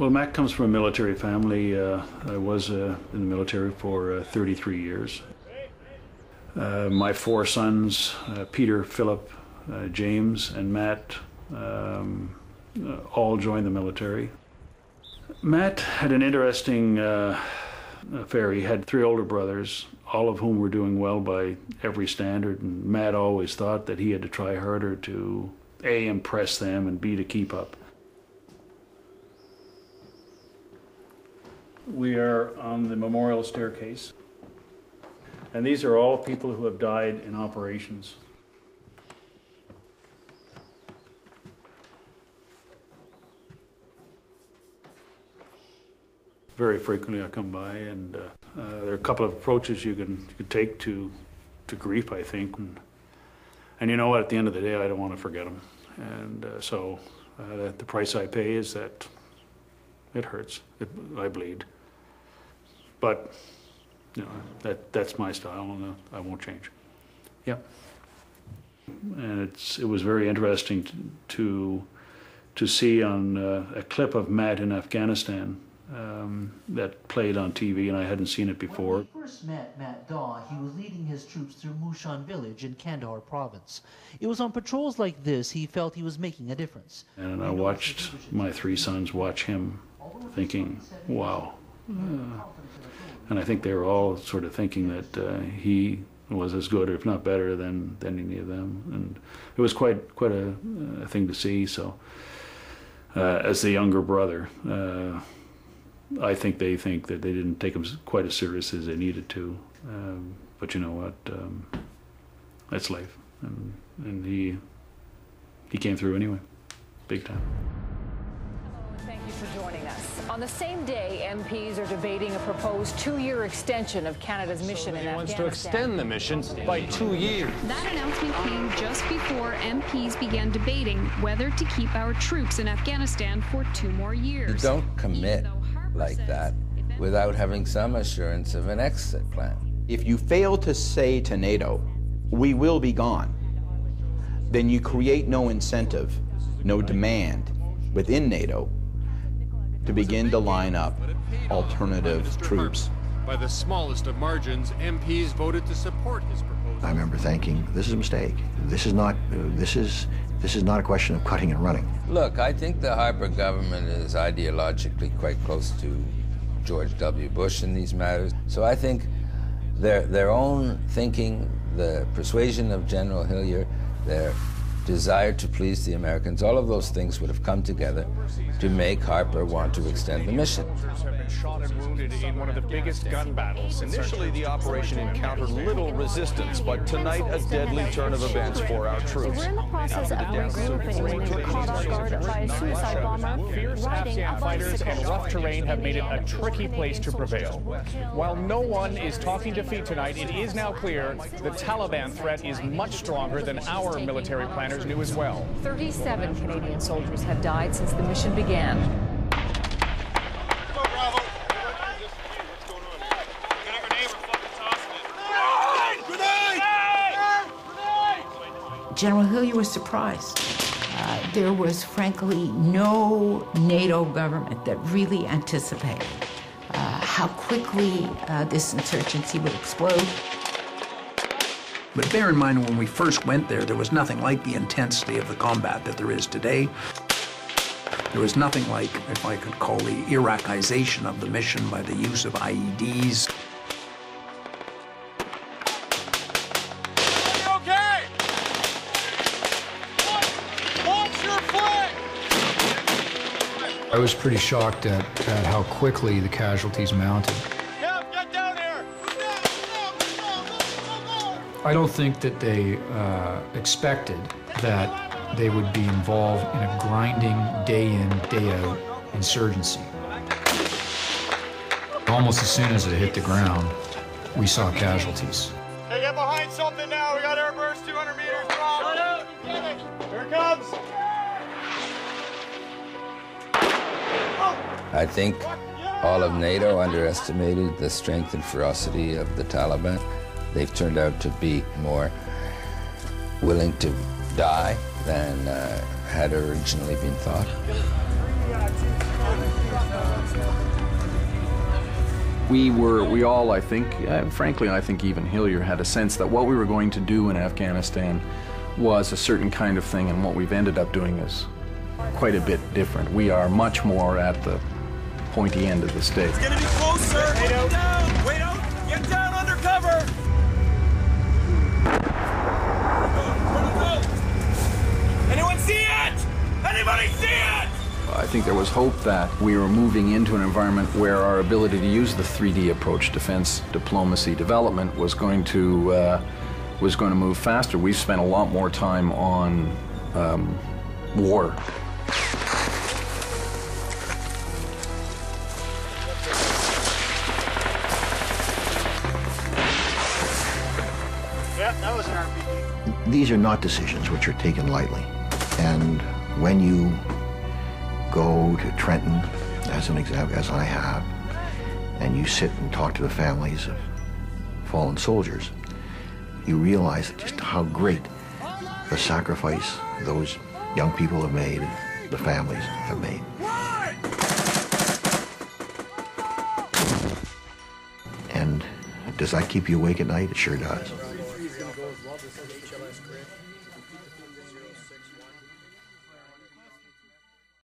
Well, Matt comes from a military family. I was in the military for 33 years. My four sons, Peter, Philip, James, and Matt, all joined the military. Matt had an interesting affair. He had three older brothers, all of whom were doing well by every standard, and Matt always thought that he had to try harder to A, impress them, and B, to keep up. We are on the memorial staircase, and these are all people who have died in operations. Very frequently I come by, and there are a couple of approaches you can take to grief, I think. And you know what, at the end of the day, I don't want to forget them. And so the price I pay is that it hurts, I bleed. But you know, that's my style, and I won't change. Yeah. And it was very interesting to see on a clip of Matt in Afghanistan that played on TV, and I hadn't seen it before. When we first met Matt Daw, he was leading his troops through Mushan village in Kandahar province. It was on patrols like this he felt he was making a difference. And I watched my three sons watch him, thinking, wow. And I think they were all sort of thinking that he was as good, if not better, than any of them. And it was quite a thing to see. So as the younger brother, I think they think that they didn't take him quite as serious as they needed to. But you know what? That's life. And he came through anyway, big time. Thank you for joining us. On the same day, MPs are debating a proposed 2-year extension of Canada's mission in Afghanistan. He wants to extend the mission by 2 years. That announcement came just before MPs began debating whether to keep our troops in Afghanistan for 2 more years. You don't commit like that without having some assurance of an exit plan. If you fail to say to NATO, we will be gone, then you create no incentive, no demand within NATO to begin to line up alternative troops. By the smallest of margins, MPs voted to support his proposal. I remember thinking, this is a mistake. This is not a question of cutting and running. Look, I think the Harper government is ideologically quite close to George W. Bush in these matters. So I think their own thinking, the persuasion of General Hillier, their desire to please the Americans, all of those things would have come together to make Harper want to extend the mission. Soldiers have been shot and wounded in one of the biggest gun battles. Initially, the operation encountered little resistance, but tonight a deadly turn of events for our troops. We're in the process of regrouping when we were caught off guard by a suicide bomber Fierce riding a Afghan fighters and bicycle. rough terrain have made it a tricky place to prevail. While no one is talking defeat tonight, it is now clear the Taliban threat is much stronger than our military planners knew as well. 37 Canadian soldiers have died since the mission began. General Hillier was surprised. There was, frankly, no NATO government that really anticipated how quickly this insurgency would explode. But bear in mind, when we first went there was nothing like the intensity of the combat that there is today. There was nothing like, if I could call, the Iraqization of the mission by the use of IEDs. Okay! Launch your flag! I was pretty shocked at how quickly the casualties mounted. Get down here! I don't think that they expected that they would be involved in a grinding, day-in, day-out insurgency. Almost as soon as it hit the ground, we saw casualties. Hey, get behind something now. We got airburst 200 meters. Shut up! Here it comes! I think all of NATO underestimated the strength and ferocity of the Taliban. They've turned out to be more willing to die than had originally been thought. We all, I think, frankly, I think even Hillier had a sense that what we were going to do in Afghanistan was a certain kind of thing, and what we've ended up doing is quite a bit different. We are much more at the pointy end of the stick. It's gonna be close, sir. Wait down. Wait out. Get down under cover. Go. Anyone see it? Anybody see it? I think there was hope that we were moving into an environment where our ability to use the 3D approach, defense, diplomacy, development, was going to move faster. We've spent a lot more time on war. Yeah, that was an RPG. These are not decisions which are taken lightly. And when you go to Trenton, as an example, as I have, and you sit and talk to the families of fallen soldiers, you realize just how great the sacrifice those young people have made, the families have made. And does that keep you awake at night? It sure does.